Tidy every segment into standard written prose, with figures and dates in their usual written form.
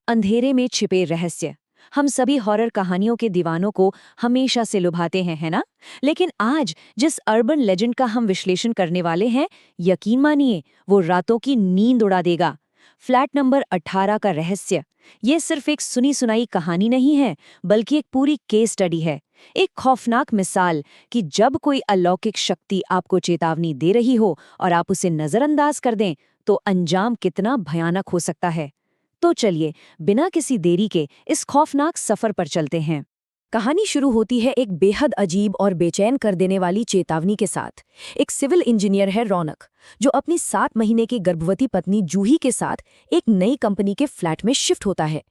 अंधेरे में छिपे रहस्य। हम सभी हॉरर कहानियों के दीवानों को हमेशा से लुभाते हैं, है ना? लेकिन आज जिस अर्बन लेजेंड का हम विश्लेषण करने वाले हैं, यकीन मानिए वो रातों की नींद उड़ा देगा। फ्लैट नंबर 18 का रहस्य। ये सिर्फ एक सुनी सुनाई कहानी नहीं है, बल्कि एक पूरी केस स्टडी है। एक खौफनाक मिसाल कि जब कोई अलौकिक शक्ति आपको चेतावनी दे रही हो और आप उसे नजरअंदाज कर दें, तो अंजाम कितना भयानक हो सकता है। तो चलिए, बिना किसी देरी के इस खौफनाक सफर पर चलते हैं। कहानी शुरू होती है एक बेहद अजीब और बेचैन कर देने वाली चेतावनी के साथ। एक सिविल इंजीनियर है रौनक, जो अपनी 7 महीने की गर्भवती पत्नी जूही के साथ एक नई कंपनी के फ्लैट में शिफ्ट होता है।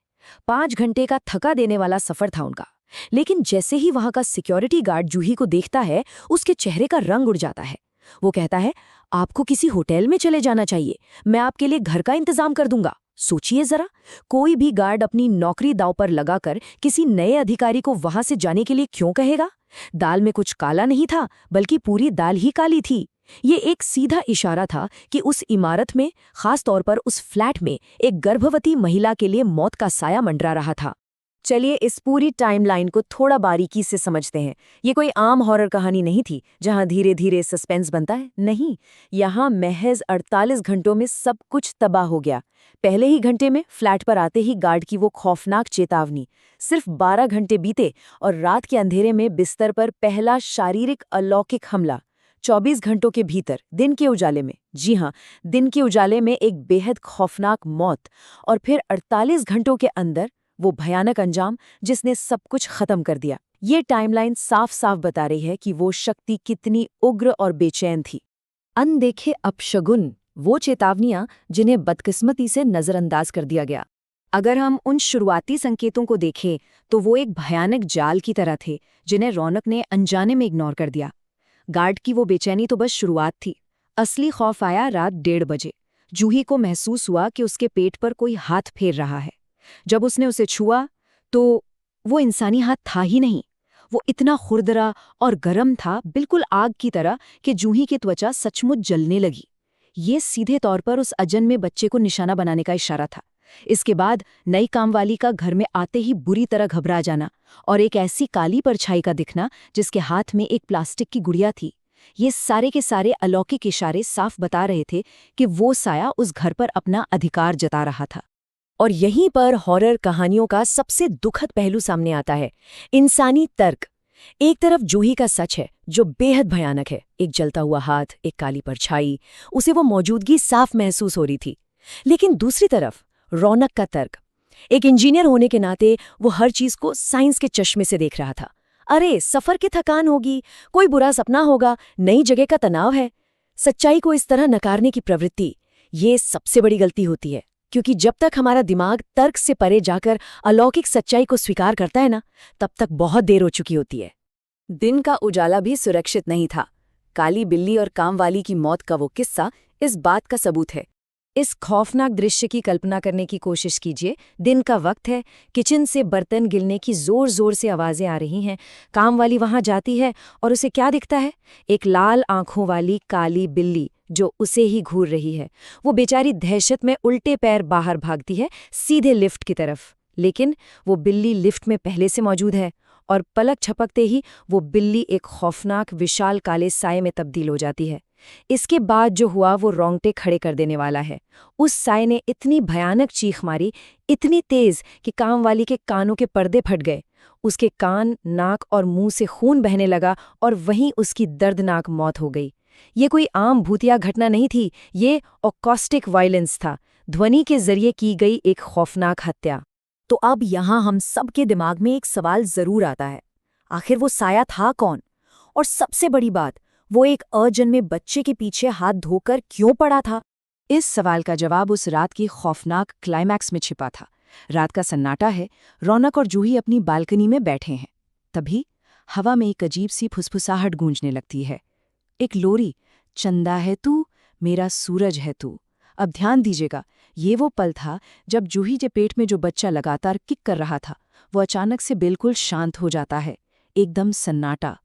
5 घंटे का थका देने वाला सफर था उनका, लेकिन जैसे ही वहां का सिक्योरिटी गार्ड जूही को देखता है, उसके चेहरे का रंग उड़ जाता है। वो कहता है, आपको किसी होटल में चले जाना चाहिए, मैं आपके लिए घर का इंतजाम कर दूंगा। सोचिए जरा, कोई भी गार्ड अपनी नौकरी दांव पर लगाकर किसी नए अधिकारी को वहां से जाने के लिए क्यों कहेगा? दाल में कुछ काला नहीं था, बल्कि पूरी दाल ही काली थी। ये एक सीधा इशारा था कि उस इमारत में, खास तौर पर उस फ्लैट में, एक गर्भवती महिला के लिए मौत का साया मंडरा रहा था। चलिए इस पूरी टाइमलाइन को थोड़ा बारीकी से समझते हैं। ये कोई आम हॉरर कहानी नहीं थी जहां धीरे धीरे सस्पेंस बनता है, नहीं। यहाँ महज 48 घंटों में सब कुछ तबाह हो गया। पहले ही घंटे में फ्लैट पर आते ही गार्ड की वो खौफनाक चेतावनी। सिर्फ 12 घंटे बीते और रात के अंधेरे में बिस्तर पर पहला शारीरिक अलौकिक हमला। 24 घंटों के भीतर, दिन के उजाले में, जी हाँ, दिन के उजाले में एक बेहद खौफनाक मौत। और फिर 48 घंटों के अंदर वो भयानक अंजाम जिसने सब कुछ खत्म कर दिया। ये टाइमलाइन साफ साफ बता रही है कि वो शक्ति कितनी उग्र और बेचैन थी। अनदेखे अपशगुन, वो चेतावनियां जिन्हें बदकिस्मती से नजरअंदाज कर दिया गया। अगर हम उन शुरुआती संकेतों को देखें, तो वो एक भयानक जाल की तरह थे जिन्हें रौनक ने अनजाने में इग्नोर कर दिया। गार्ड की वो बेचैनी तो बस शुरुआत थी। असली खौफ आया रात 1:30 बजे। जूही को महसूस हुआ कि उसके पेट पर कोई हाथ फेर रहा है। जब उसने उसे छुआ, तो वो इंसानी हाथ था ही नहीं। वो इतना खुरदरा और गर्म था, बिल्कुल आग की तरह, कि जूही की त्वचा सचमुच जलने लगी। ये सीधे तौर पर उस अजन्मे बच्चे को निशाना बनाने का इशारा था। इसके बाद नई कामवाली का घर में आते ही बुरी तरह घबरा जाना और एक ऐसी काली परछाई का दिखना जिसके हाथ में एक प्लास्टिक की गुड़िया थी। ये सारे के सारे अलौकिक इशारे साफ बता रहे थे कि वो साया उस घर पर अपना अधिकार जता रहा था। और यहीं पर हॉरर कहानियों का सबसे दुखद पहलू सामने आता है, इंसानी तर्क। एक तरफ जूही का सच है जो बेहद भयानक है, एक जलता हुआ हाथ, एक काली परछाई, उसे वो मौजूदगी साफ महसूस हो रही थी। लेकिन दूसरी तरफ रौनक का तर्क। एक इंजीनियर होने के नाते वो हर चीज को साइंस के चश्मे से देख रहा था। अरे, सफर की थकान होगी, कोई बुरा सपना होगा, नई जगह का तनाव है। सच्चाई को इस तरह नकारने की प्रवृत्ति, ये सबसे बड़ी गलती होती है, क्योंकि जब तक हमारा दिमाग तर्क से परे जाकर अलौकिक सच्चाई को स्वीकार करता है ना, तब तक बहुत देर हो चुकी होती है। दिन का उजाला भी सुरक्षित नहीं था। काली बिल्ली और कामवाली की मौत का वो किस्सा इस बात का सबूत है। इस खौफनाक दृश्य की कल्पना करने की कोशिश कीजिए। दिन का वक्त है, किचन से बर्तन गिरने की जोर जोर से आवाजें आ रही हैं। कामवाली वहां जाती है और उसे क्या दिखता है? एक लाल आंखों वाली काली बिल्ली जो उसे ही घूर रही है। वो बेचारी दहशत में उल्टे पैर बाहर भागती है, सीधे लिफ्ट की तरफ। लेकिन वो बिल्ली लिफ्ट में पहले से मौजूद है और पलक झपकते ही वो बिल्ली एक खौफनाक विशाल काले साये में तब्दील हो जाती है। इसके बाद जो हुआ वो रोंगटे खड़े कर देने वाला है। उस साये ने इतनी भयानक चीख मारी, इतनी तेज कि कामवाली के कानों के पर्दे फट गए। उसके कान, नाक और मुंह से खून बहने लगा और वहीं उसकी दर्दनाक मौत हो गई। ये कोई आम भूतिया घटना नहीं थी, ये ओकॉस्टिक वायलेंस था, ध्वनि के जरिए की गई एक खौफनाक हत्या। तो अब यहाँ हम सबके दिमाग में एक सवाल जरूर आता है, आखिर वो साया था कौन? और सबसे बड़ी बात, वो एक अजन्मे बच्चे के पीछे हाथ धोकर क्यों पड़ा था? इस सवाल का जवाब उस रात की खौफनाक क्लाइमैक्स में छिपा था। रात का सन्नाटा है, रौनक और जूही अपनी बालकनी में बैठे हैं। तभी हवा में एक अजीब सी फुसफुसाहट गूंजने लगती है। एक लोरी, चंदा है तू, मेरा सूरज है तू। अब ध्यान दीजिएगा, ये वो पल था जब जूही के पेट में जो बच्चा लगातार किक कर रहा था, वो अचानक से बिल्कुल शांत हो जाता है। एकदम सन्नाटा।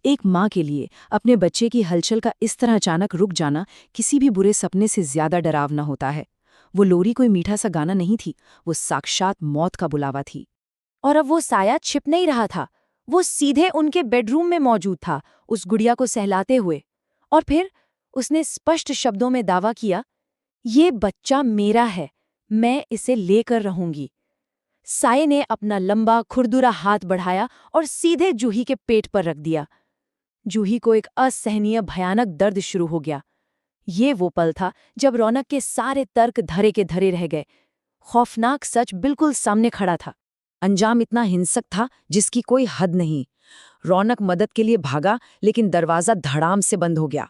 एक माँ के लिए अपने बच्चे की हलचल का इस तरह अचानक रुक जाना किसी भी बुरे सपने से ज्यादा डरावना होता है। वो लोरी कोई मीठा सा गाना नहीं थी, वो साक्षात मौत का बुलावा थी। और अब वो साया छिप नहीं रहा था, वो सीधे उनके बेडरूम में मौजूद था, उस गुड़िया को सहलाते हुए। और फिर उसने स्पष्ट शब्दों में दावा किया, ये बच्चा मेरा है, मैं इसे लेकर रहूंगी। साये ने अपना लंबा खुरदुरा हाथ बढ़ाया और सीधे जूही के पेट पर रख दिया। जूही को एक असहनीय भयानक दर्द शुरू हो गया। ये वो पल था जब रौनक के सारे तर्क धरे के धरे रह गए। खौफनाक सच बिल्कुल सामने खड़ा था। अंजाम इतना हिंसक था जिसकी कोई हद नहीं। रौनक मदद के लिए भागा, लेकिन दरवाजा धड़ाम से बंद हो गया।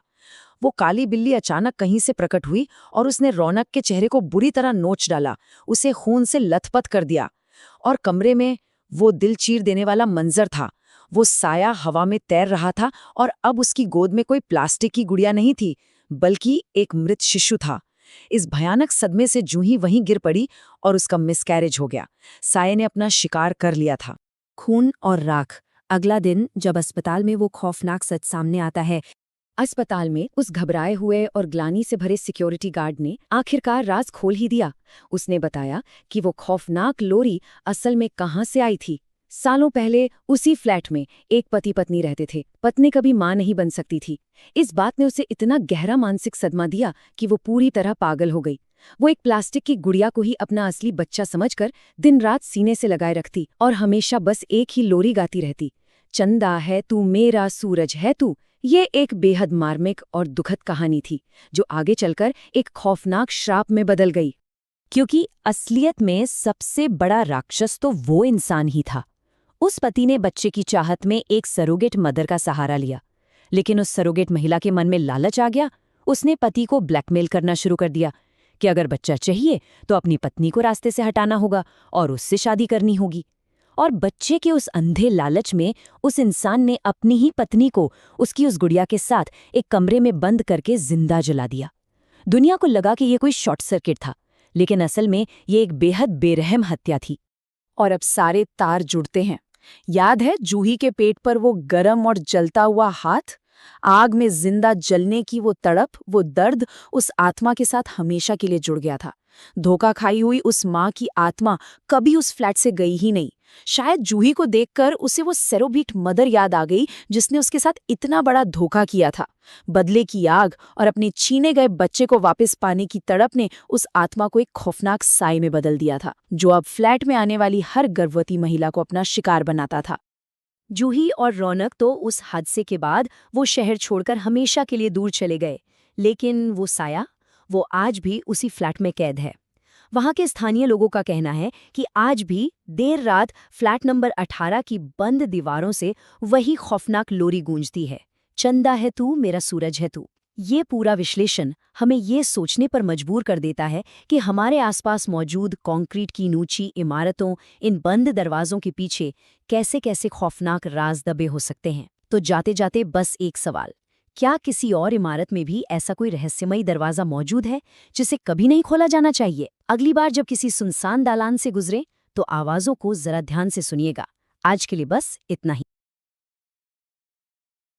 वो काली बिल्ली अचानक कहीं से प्रकट हुई और उसने रौनक के चेहरे को बुरी तरह नोच डाला, उसे खून से लथपथ कर दिया। और कमरे में वो दिल चीर देने वाला मंजर था। वो साया हवा में तैर रहा था और अब उसकी गोद में कोई प्लास्टिक की गुड़िया नहीं थी, बल्कि एक मृत शिशु था। इस भयानक सदमे से जूही वहीं गिर पड़ी और उसका मिसकैरेज हो गया। साये ने अपना शिकार कर लिया था। खून और राख। अगला दिन जब अस्पताल में वो खौफनाक सच सामने आता है, अस्पताल में उस घबराए हुए और ग्लानि से भरे सिक्योरिटी गार्ड ने आखिरकार राज खोल ही दिया। उसने बताया कि वो खौफनाक लोरी असल में कहाँ से आई थी। सालों पहले उसी फ्लैट में एक पति पत्नी रहते थे। पत्नी कभी मां नहीं बन सकती थी। इस बात ने उसे इतना गहरा मानसिक सदमा दिया कि वो पूरी तरह पागल हो गई। वो एक प्लास्टिक की गुड़िया को ही अपना असली बच्चा समझकर दिन रात सीने से लगाए रखती और हमेशा बस एक ही लोरी गाती रहती, चंदा है तू मेरा सूरज है तू। ये एक बेहद मार्मिक और दुखद कहानी थी जो आगे चलकर एक खौफनाक श्राप में बदल गई। क्योंकि असलियत में सबसे बड़ा राक्षस तो वो इंसान ही था। उस पति ने बच्चे की चाहत में एक सरोगेट मदर का सहारा लिया, लेकिन उस सरोगेट महिला के मन में लालच आ गया। उसने पति को ब्लैकमेल करना शुरू कर दिया कि अगर बच्चा चाहिए तो अपनी पत्नी को रास्ते से हटाना होगा और उससे शादी करनी होगी। और बच्चे के उस अंधे लालच में उस इंसान ने अपनी ही पत्नी को उसकी उस गुड़िया के साथ एक कमरे में बंद करके जिंदा जला दिया। दुनिया को लगा कि ये कोई शॉर्ट सर्किट था, लेकिन असल में ये एक बेहद बेरहम हत्या थी। और अब सारे तार जुड़ते हैं। याद है जूही के पेट पर वो गरम और जलता हुआ हाथ, आग में जिंदा जलने की वो तड़प, वो दर्द उस आत्मा के साथ हमेशा के लिए जुड़ गया था। धोखा खाई हुई उस माँ की आत्मा कभी उस फ्लैट से गई ही नहीं। शायद जूही को देखकर उसे वो सेरोबीट मदर याद आ गई जिसने उसके साथ इतना बड़ा धोखा किया था। बदले की आग और अपने छीने गए बच्चे को वापस पाने की तड़प ने उस आत्मा को एक खौफनाक साए में बदल दिया था, जो अब फ्लैट में आने वाली हर गर्भवती महिला को अपना शिकार बनाता था। जूही और रौनक तो उस हादसे के बाद वो शहर छोड़कर हमेशा के लिए दूर चले गए, लेकिन वो साया, वो आज भी उसी फ्लैट में कैद है। वहां के स्थानीय लोगों का कहना है कि आज भी देर रात फ्लैट नंबर 18 की बंद दीवारों से वही खौफनाक लोरी गूंजती है, चंदा है तू मेरा सूरज है तू। ये पूरा विश्लेषण हमें ये सोचने पर मजबूर कर देता है कि हमारे आसपास मौजूद कंक्रीट की ऊंची इमारतों, इन बंद दरवाजों के पीछे कैसे कैसे खौफनाक राज दबे हो सकते हैं। तो जाते जाते बस एक सवाल, क्या किसी और इमारत में भी ऐसा कोई रहस्यमयी दरवाजा मौजूद है जिसे कभी नहीं खोला जाना चाहिए? अगली बार जब किसी सुनसान दालान से गुजरे तो आवाजों को जरा ध्यान से सुनिएगा। आज के लिए बस इतना ही।